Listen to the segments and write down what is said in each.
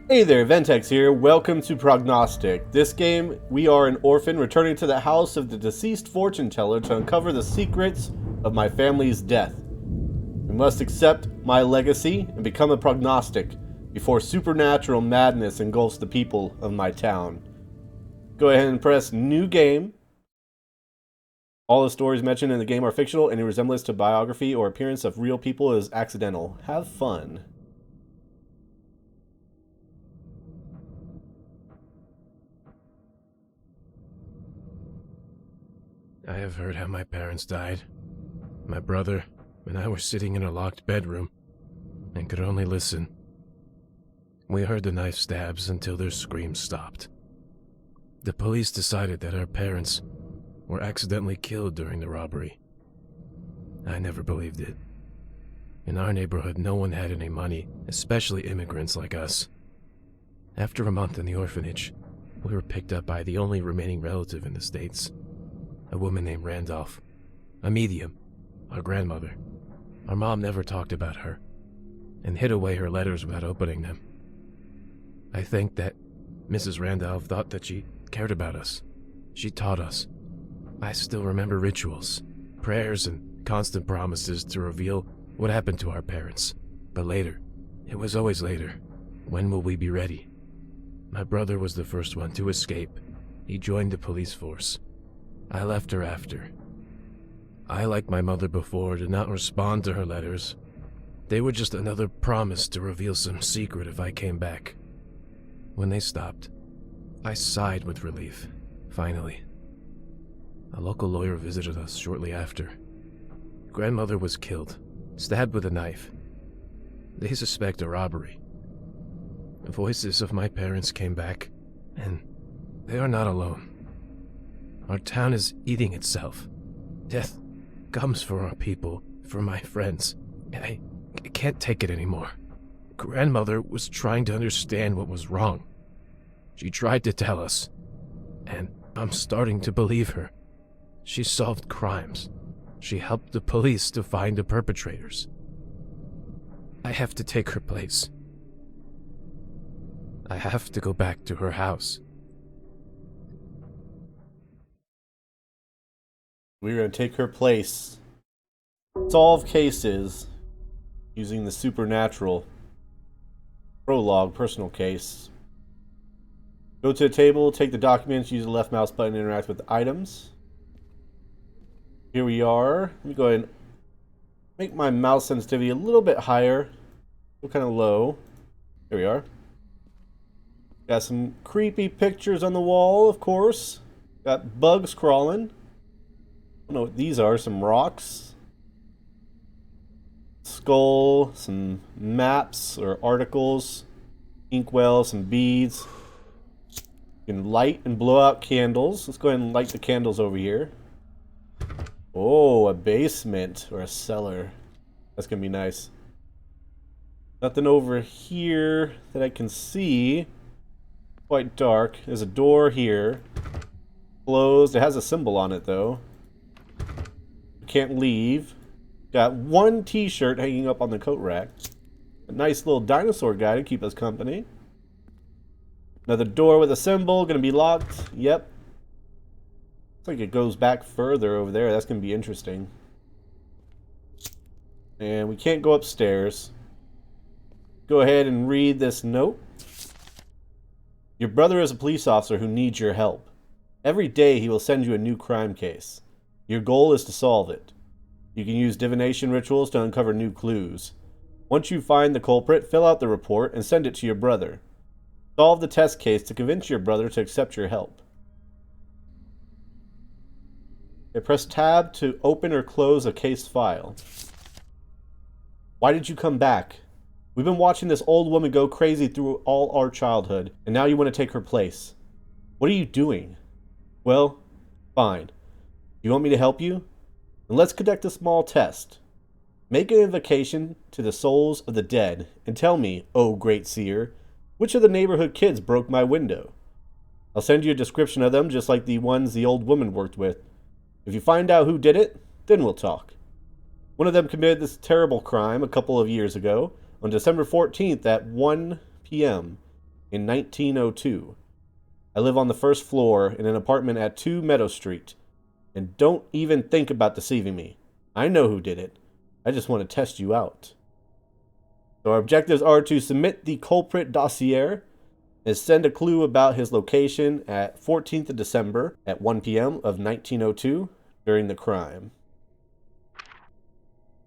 Hey there, Ventex here. Welcome to Prognostic. This game, we are an orphan returning to the house of the deceased fortune teller to uncover the secrets of my family's death. We must accept my legacy and become a prognostic before supernatural madness engulfs the people of my town. Go ahead and press New Game. All the stories mentioned in the game are fictional. Any resemblance to biography or appearance of real people is accidental. Have fun. I have heard how my parents died. My brother and I were sitting in a locked bedroom and could only listen. We heard the knife stabs until their screams stopped. The police decided that our parents were accidentally killed during the robbery. I never believed it. In our neighborhood, no one had any money, especially immigrants like us. After a month in the orphanage, we were picked up by the only remaining relative in the States. A woman named Randolph. A medium. Our grandmother. Our mom never talked about her, and hid away her letters without opening them. I think that Mrs. Randolph thought that she cared about us. She taught us. I still remember rituals, prayers, and constant promises to reveal what happened to our parents. But later. It was always later. When will we be ready? My brother was the first one to escape. He joined the police force. I left her after. I, like my mother before, did not respond to her letters. They were just another promise to reveal some secret if I came back. When they stopped, I sighed with relief, finally. A local lawyer visited us shortly after. Grandmother was killed, stabbed with a knife. They suspect a robbery. The voices of my parents came back, and they are not alone. Our town is eating itself. Death comes for our people, for my friends. I can't take it anymore. Grandmother was trying to understand what was wrong. She tried to tell us, and I'm starting to believe her. She solved crimes. She helped the police to find the perpetrators. I have to take her place. I have to go back to her house. We're going to take her place. Solve cases using the supernatural. Prologue, personal case. Go to the table, take the documents, use the left mouse button to interact with the items. Here we are. Let me go ahead and make my mouse sensitivity a little bit higher. Still kind of low. Here we are. Got some creepy pictures on the wall, of course. Got bugs crawling. I don't know what these are. Some rocks. Skull. Some maps or articles. Inkwell. Some beads. You can light and blow out candles. Let's go ahead and light the candles over here. Oh, a basement or a cellar. That's going to be nice. Nothing over here that I can see. Quite dark. There's a door here. Closed. It has a symbol on it, though. Can't leave. Got one t-shirt hanging up on the coat rack. A nice little dinosaur guy to keep us company. Another door with a symbol. Gonna be locked. Yep. Looks like it goes back further over there. That's gonna be interesting. And we can't go upstairs. Go ahead and read this note. Your brother is a police officer who needs your help. Every day he will send you a new crime case. Your goal is to solve it. You can use divination rituals to uncover new clues. Once you find the culprit, fill out the report and send it to your brother. Solve the test case to convince your brother to accept your help. Okay, press tab to open or close a case file. Why did you come back? We've been watching this old woman go crazy through all our childhood, and now you want to take her place. What are you doing? Well, fine. You want me to help you? Then let's conduct a small test. Make an invocation to the souls of the dead and tell me, oh great seer, which of the neighborhood kids broke my window? I'll send you a description of them just like the ones the old woman worked with. If you find out who did it, then we'll talk. One of them committed this terrible crime a couple of years ago, on December 14th at 1 p.m. in 1902. I live on the first floor in an apartment at 2 Meadow Street. And don't even think about deceiving me. I know who did it. I just want to test you out. So our objectives are to submit the culprit dossier and send a clue about his location at 14th of December at 1 p.m. of 1902 during the crime.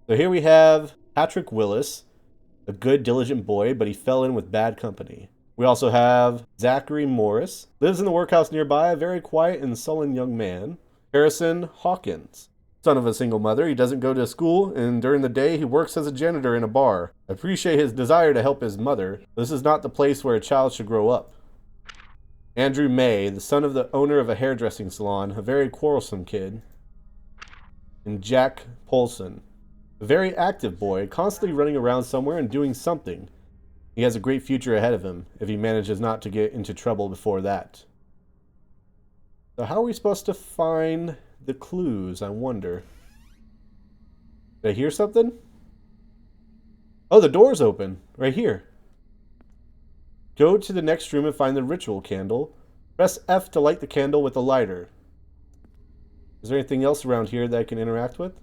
So here we have Patrick Willis, a good, diligent boy, but he fell in with bad company. We also have Zachary Morris, lives in the workhouse nearby, a very quiet and sullen young man. Harrison Hawkins, son of a single mother. He doesn't go to school, and during the day he works as a janitor in a bar. I appreciate his desire to help his mother. This is not the place where a child should grow up. Andrew May, the son of the owner of a hairdressing salon, a very quarrelsome kid. And Jack Polson, a very active boy, constantly running around somewhere and doing something. He has a great future ahead of him, if he manages not to get into trouble before that. So how are we supposed to find the clues, I wonder? Did I hear something? Oh, the door's open. Right here. Go to the next room and find the ritual candle. Press F to light the candle with a lighter. Is there anything else around here that I can interact with?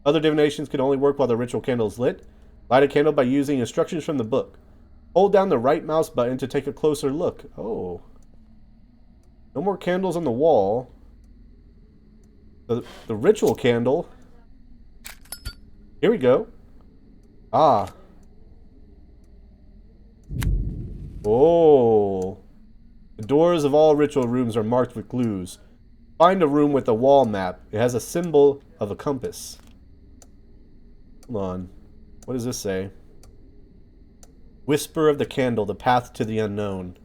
Other divinations can only work while the ritual candle is lit. Light a candle by using instructions from the book. Hold down the right mouse button to take a closer look. Oh. No more candles on the wall. The ritual candle. Here we go. Ah. Oh. The doors of all ritual rooms are marked with clues. Find a room with a wall map. It has a symbol of a compass. Hold on. What does this say? Whisper of the candle, the path to the unknown.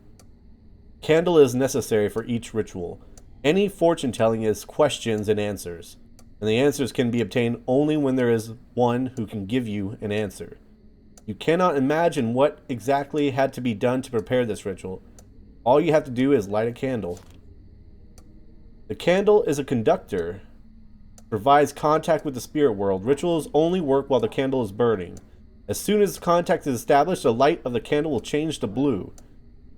Candle is necessary for each ritual. Any fortune telling is questions and answers, and the answers can be obtained only when there is one who can give you an answer. You cannot imagine what exactly had to be done to prepare this ritual. All you have to do is light a candle. The candle is a conductor, provides contact with the spirit world. Rituals only work while the candle is burning. As soon as contact is established, the light of the candle will change to blue.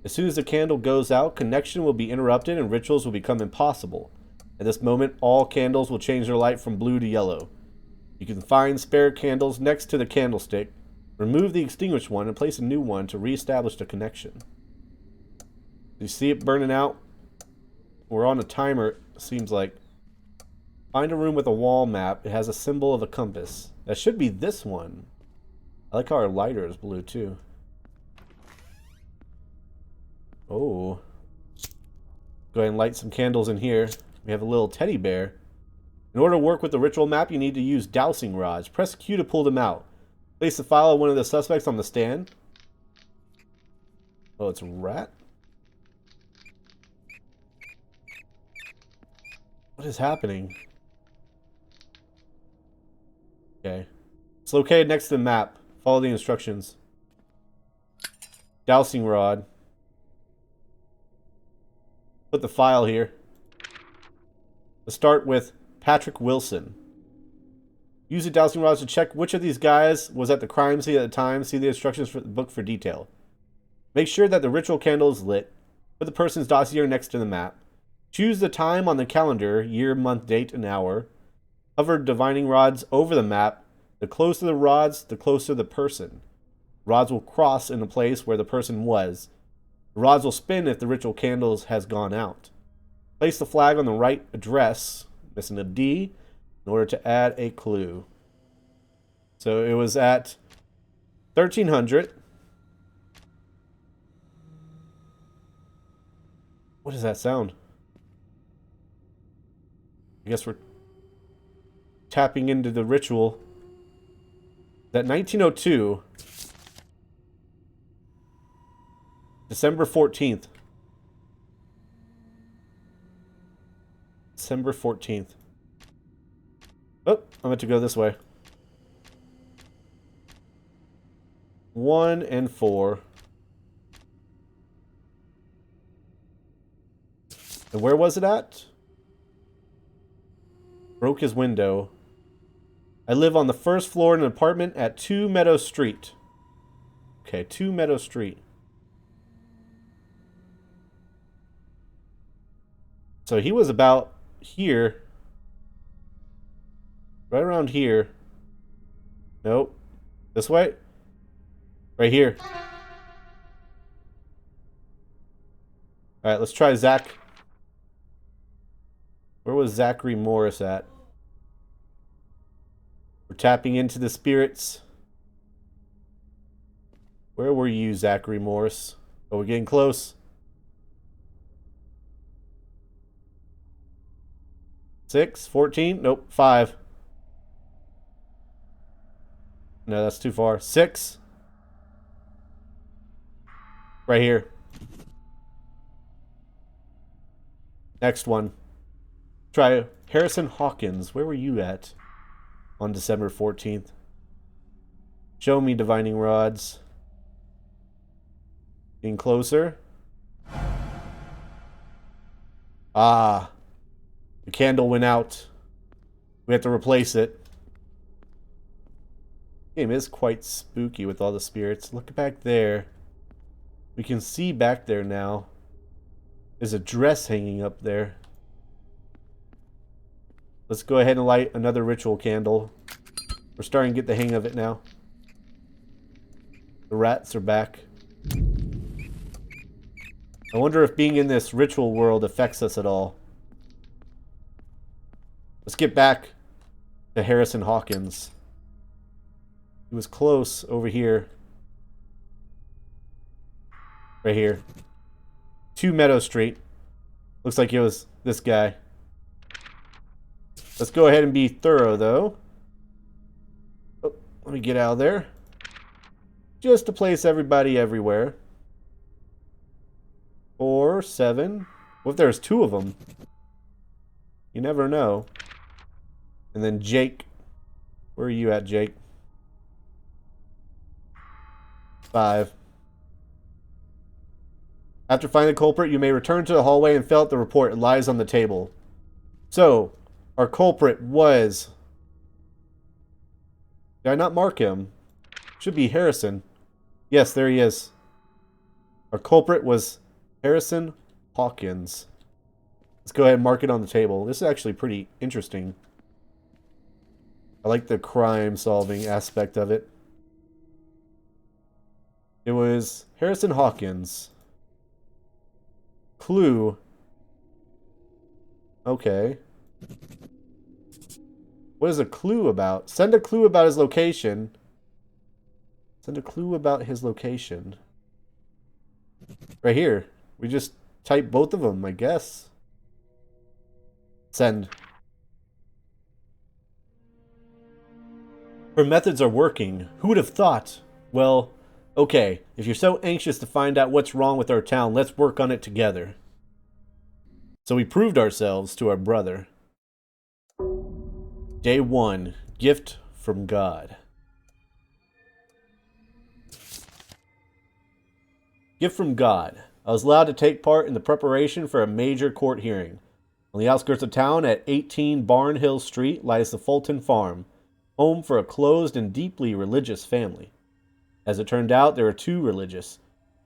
As soon as the candle goes out, connection will be interrupted and rituals will become impossible. At this moment, all candles will change their light from blue to yellow. You can find spare candles next to the candlestick, remove the extinguished one, and place a new one to re-establish the connection. You see it burning out? We're on a timer, it seems like. Find a room with a wall map. It has a symbol of a compass. That should be this one. I like how our lighter is blue, too. Oh. Go ahead and light some candles in here. We have a little teddy bear. In order to work with the ritual map, you need to use dowsing rods. Press Q to pull them out. Place the file of one of the suspects on the stand. Oh, it's a rat? What is happening? Okay. It's located next to the map. Follow the instructions. Dowsing rod. Put the file here. Let's start with Patrick Wilson. Use the dowsing rods to check which of these guys was at the crime scene at the time. See the instructions for the book for detail. Make sure that the ritual candle is lit. Put the person's dossier next to the map. Choose the time on the calendar, year, month, date, and hour. Hover divining rods over the map. The closer the rods, the closer the person. Rods will cross in a place where the person was. The rods will spin if the ritual candles has gone out. Place the flag on the right address, missing a D, in order to add a clue. So it was at 1300. What does that sound? I guess we're tapping into the ritual. That 1902, December 14th. December 14th. Oh, I'm meant to go this way. 1 and 4. And where was it at? Broke his window. I live on the first floor in an apartment at 2 Meadow Street. Okay, 2 Meadow Street. So he was about here. Right around here. Nope. This way? Right here. Alright, let's try Zach. Where was Zachary Morris at? We're tapping into the spirits. Where were you, Zachary Morris? Oh, we're getting close. 6, 14? Nope, 5. No, that's too far. 6. Right here. Next one. Try Harrison Hawkins. Where were you at on December 14th? Show me divining rods. Getting closer. Ah. The candle went out. We have to replace it. The game is quite spooky with all the spirits. Look back there. We can see back there now. There's a dress hanging up there. Let's go ahead and light another ritual candle. We're starting to get the hang of it now. The rats are back. I wonder if being in this ritual world affects us at all. Let's get back to Harrison Hawkins. He was close over here. Right here. 2 Meadow Street. Looks like it was this guy. Let's go ahead and be thorough, though. Oh, let me get out of there. Just to place everybody everywhere. 4, 7. What if there's 2 of them? You never know. And then Jake. Where are you at, Jake? 5. After finding the culprit, you may return to the hallway and fill out the report. It lies on the table. So, our culprit was... Did I not mark him? Should be Harrison. Yes, there he is. Our culprit was Harrison Hawkins. Let's go ahead and mark it on the table. This is actually pretty interesting. I like the crime-solving aspect of it. It was Harrison Hawkins. Clue. Okay. What is a clue about? Send a clue about his location. Send a clue about his location. Right here. We just type both of them, I guess. Send. Her methods are working. Who would have thought? Well, okay. If you're so anxious to find out what's wrong with our town, let's work on it together. So we proved ourselves to our brother. Day 1. Gift from God. Gift from God. I was allowed to take part in the preparation for a major court hearing. On the outskirts of town at 18 Barn Hill Street lies the Fulton farm, home for a closed and deeply religious family. As it turned out, there were 2 religious.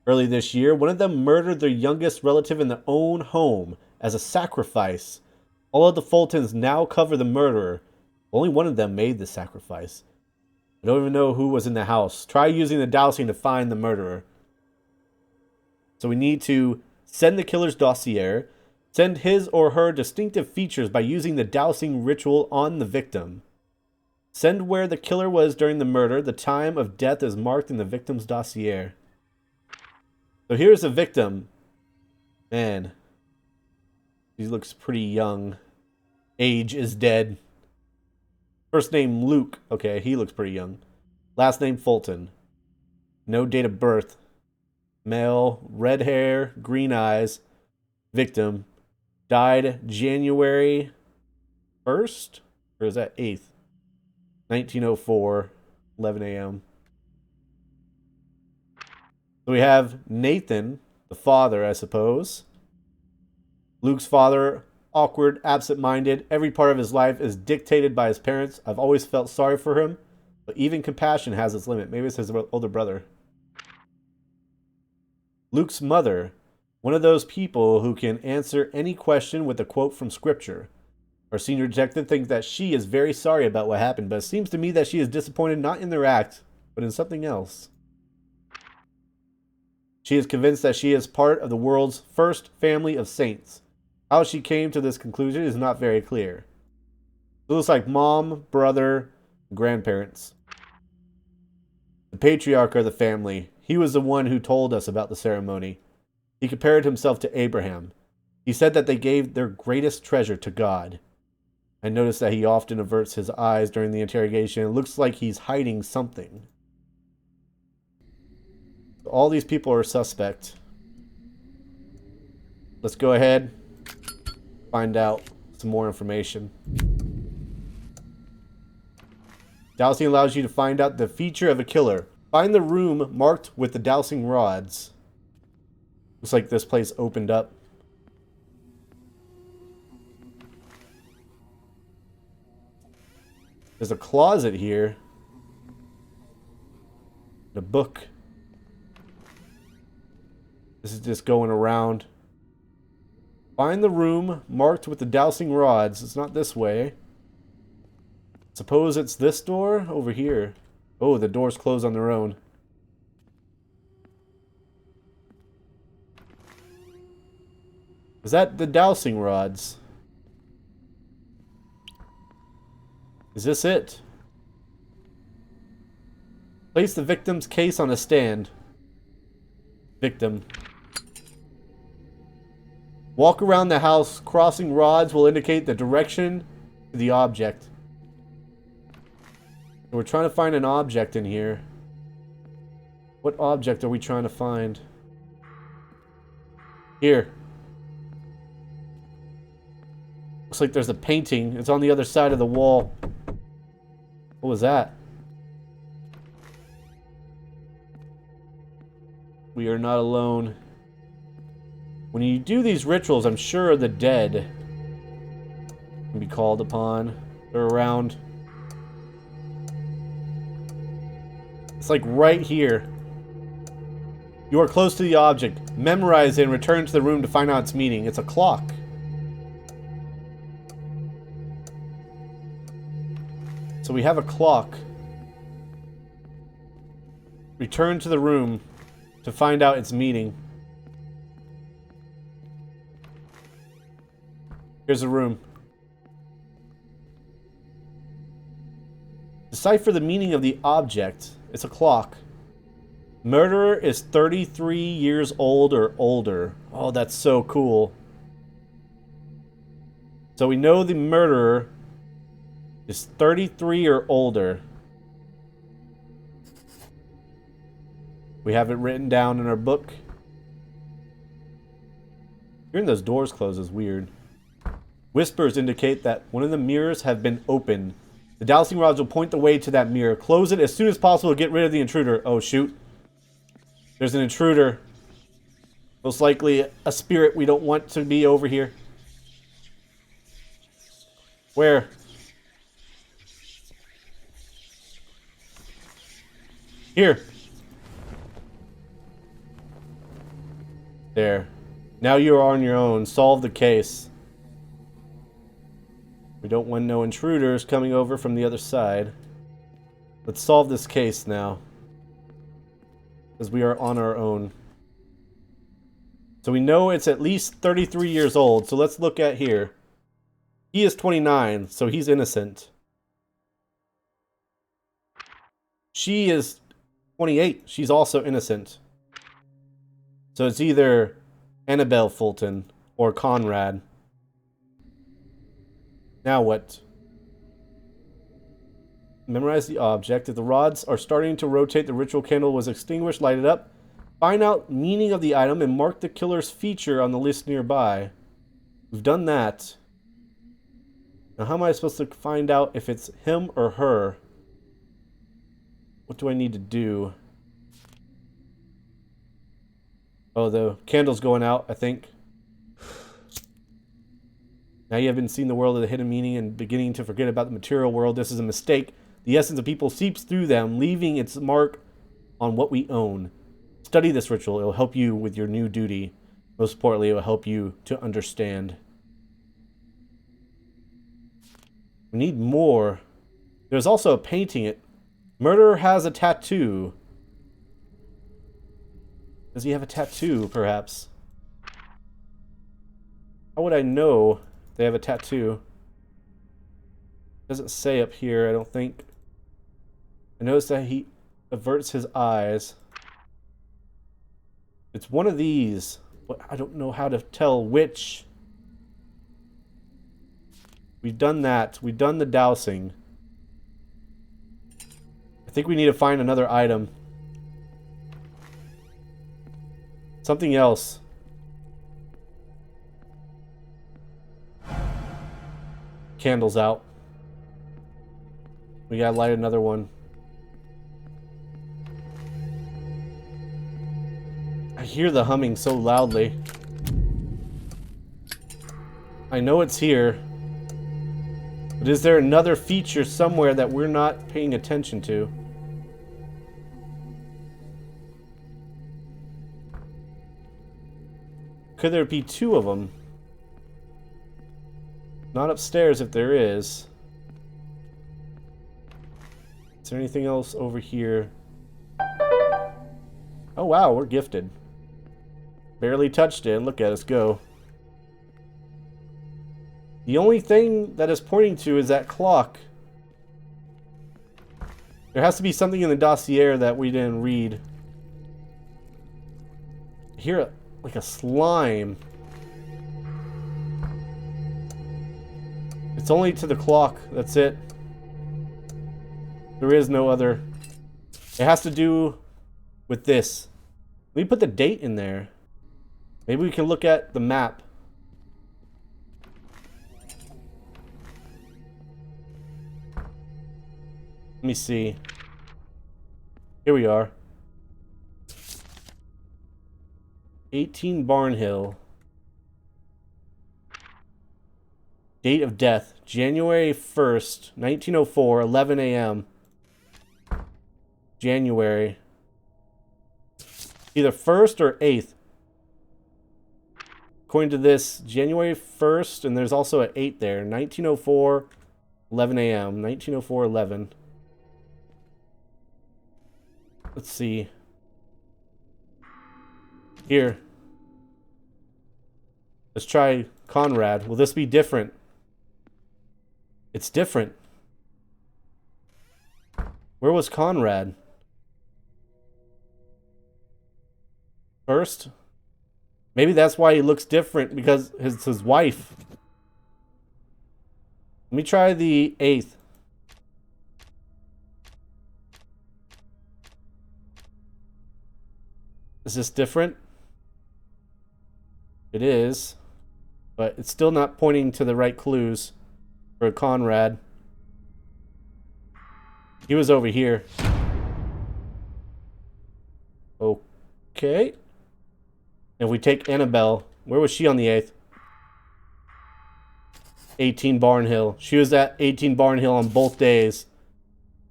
Early this year, one of them murdered their youngest relative in their own home as a sacrifice. All of the Fultons now cover the murderer. Only one of them made the sacrifice. I don't even know who was in the house. Try using the dowsing to find the murderer. So we need to send the killer's dossier, send his or her distinctive features by using the dowsing ritual on the victim. Send where the killer was during the murder. The time of death is marked in the victim's dossier. So here's the victim. Man. He looks pretty young. Age is dead. First name Luke. Okay, he looks pretty young. Last name Fulton. No date of birth. Male, red hair, green eyes. Victim. Died January 1st? Or is that 8th? 1904, 11 a.m. So we have Nathan, the father, I suppose. Luke's father, awkward, absent-minded. Every part of his life is dictated by his parents. I've always felt sorry for him, but even compassion has its limit. Maybe it's his older brother. Luke's mother. One of those people who can answer any question with a quote from scripture. Our senior detective thinks that she is very sorry about what happened, but it seems to me that she is disappointed not in their act, but in something else. She is convinced that she is part of the world's first family of saints. How she came to this conclusion is not very clear. It looks like mom, brother, grandparents. The patriarch of the family. He was the one who told us about the ceremony. He compared himself to Abraham. He said that they gave their greatest treasure to God. I noticed that he often averts his eyes during the interrogation. It looks like he's hiding something. All these people are suspect. Let's go ahead, find out some more information. Dowsing allows you to find out the feature of a killer. Find the room marked with the dowsing rods. Looks like this place opened up. There's a closet here. And a book. This is just going around. Find the room marked with the dowsing rods. It's not this way. Suppose it's this door over here. Oh, the doors close on their own. Is that the dowsing rods? Is this it? Place the victim's case on a stand. Victim. Walk around the house. Crossing rods will indicate the direction to the object. We're trying to find an object in here. What object are we trying to find? Here. Looks like there's a painting. It's on the other side of the wall. What was that? We are not alone. When you do these rituals, I'm sure the dead can be called upon. They're around. It's like right here. You are close to the object. Memorize it and return to the room to find out its meaning. It's a clock. So we have a clock. Return to the room to find out its meaning. Here's the room. Decipher the meaning of the object. It's a clock. Murderer is 33 years old or older. Oh, that's so cool. So we know the murderer is 33 or older. We have it written down in our book. Hearing those doors close is weird. Whispers indicate that one of the mirrors have been opened. The dowsing rods will point the way to that mirror. Close it as soon as possible to get rid of the intruder. Oh, shoot. There's an intruder. Most likely a spirit we don't want to be over here. Where? Here. There. Now you are on your own. Solve the case. We don't want no intruders coming over from the other side. Let's solve this case now. Because we are on our own. So we know it's at least 33 years old. So let's look at here. He is 29, so he's innocent. She is 28. She's also innocent. So it's either Annabelle Fulton or Conrad. Now what? Memorize the object. If the rods are starting to rotate, the ritual candle was extinguished, light it up. Find out meaning of the item and mark the killer's feature on the list nearby. We've done that. Now how am I supposed to find out if it's him or her? What do I need to do? Oh, the candle's going out, I think. Now you haven't seen the world of the hidden meaning and beginning to forget about the material world. This is a mistake. The essence of people seeps through them, leaving its mark on what we own. Study this ritual. It will help you with your new duty. Most importantly, it will help you to understand. We need more. There's also a painting. Murderer has a tattoo. Does he have a tattoo, perhaps? How would I know they have a tattoo? Doesn't say up here, I don't think. I notice that he averts his eyes. It's one of these. But I don't know how to tell which. We've done that. We've done the dousing. I think we need to find another item. Something else. Candle's out. We gotta light another one. I hear the humming so loudly. I know it's here. But is there another feature somewhere that we're not paying attention to? Could there be two of them? Not upstairs if there is. Is there anything else over here? Oh wow, we're gifted. Barely touched it. Look at us go. The only thing that is pointing to is that clock. There has to be something in the dossier that we didn't read. I hear like a slime. It's only to the clock. That's it. There is no other. It has to do with this. Let me put the date in there. Maybe we can look at the map. Let me see. Here we are. 18 Barnhill. Date of death, January 1st, 1904, 11 a.m. January. Either 1st or 8th. According to this, January 1st, and there's also an 8 there. 1904, 11 a.m. 1904, 11. Let's see. Here. Let's try Conrad. Will this be different? It's different. Where was Conrad? First? Maybe that's why he looks different, because it's his wife. Let me try the 8th. Is this different? It is. But it's still not pointing to the right clues for Conrad. He was over here. Okay. If we take Annabelle, where was she on the 8th? 18 Barnhill. She was at 18 Barnhill on both days.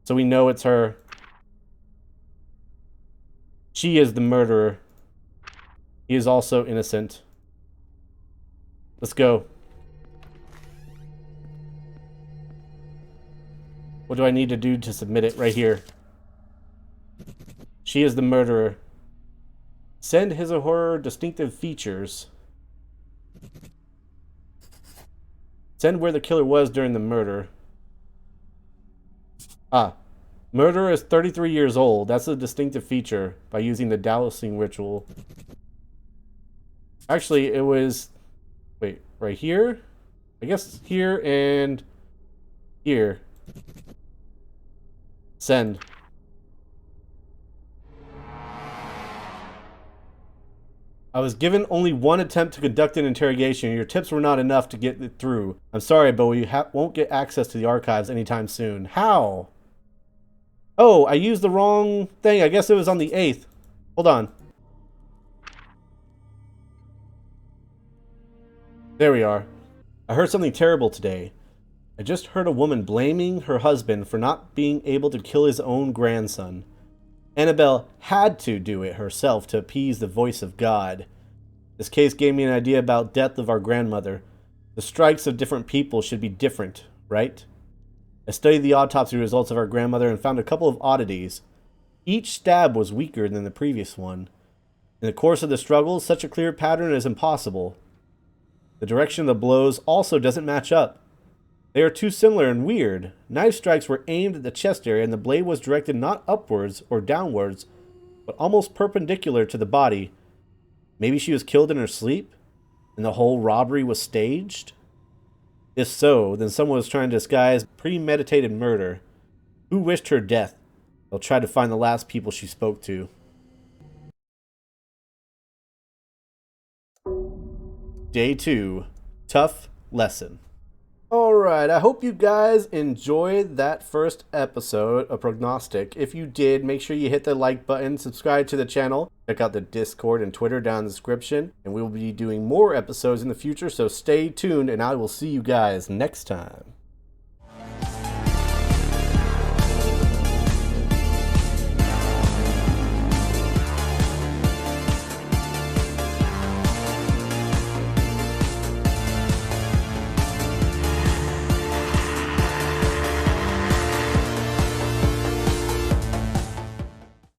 So we know it's her. She is the murderer. He is also innocent. Let's go. What do I need to do to submit it? Right here. She is the murderer. Send his or her distinctive features. Send where the killer was during the murder. Ah. Murderer is 33 years old. That's a distinctive feature by using the dowsing ritual. Actually, it was... Wait, right here? I guess here and here. Send. I was given only one attempt to conduct an interrogation. Your tips were not enough to get it through. I'm sorry, but we won't get access to the archives anytime soon. How? Oh, I used the wrong thing. I guess it was on the 8th. Hold on. There we are. I heard something terrible today. I just heard a woman blaming her husband for not being able to kill his own grandson. Annabelle had to do it herself to appease the voice of God. This case gave me an idea about death of our grandmother. The strikes of different people should be different, right? I studied the autopsy results of our grandmother and found a couple of oddities. Each stab was weaker than the previous one. In the course of the struggle, such a clear pattern is impossible. The direction of the blows also doesn't match up. They are too similar and weird. Knife strikes were aimed at the chest area and the blade was directed not upwards or downwards, but almost perpendicular to the body. Maybe she was killed in her sleep, and the whole robbery was staged? If so, then someone was trying to disguise premeditated murder. Who wished her death? They'll try to find the last people she spoke to. Day 2. Tough Lesson. Alright, I hope you guys enjoyed that first episode of Prognostic. If you did, make sure you hit the like button, subscribe to the channel, check out the Discord and Twitter down in the description, and we will be doing more episodes in the future, so stay tuned, and I will see you guys next time.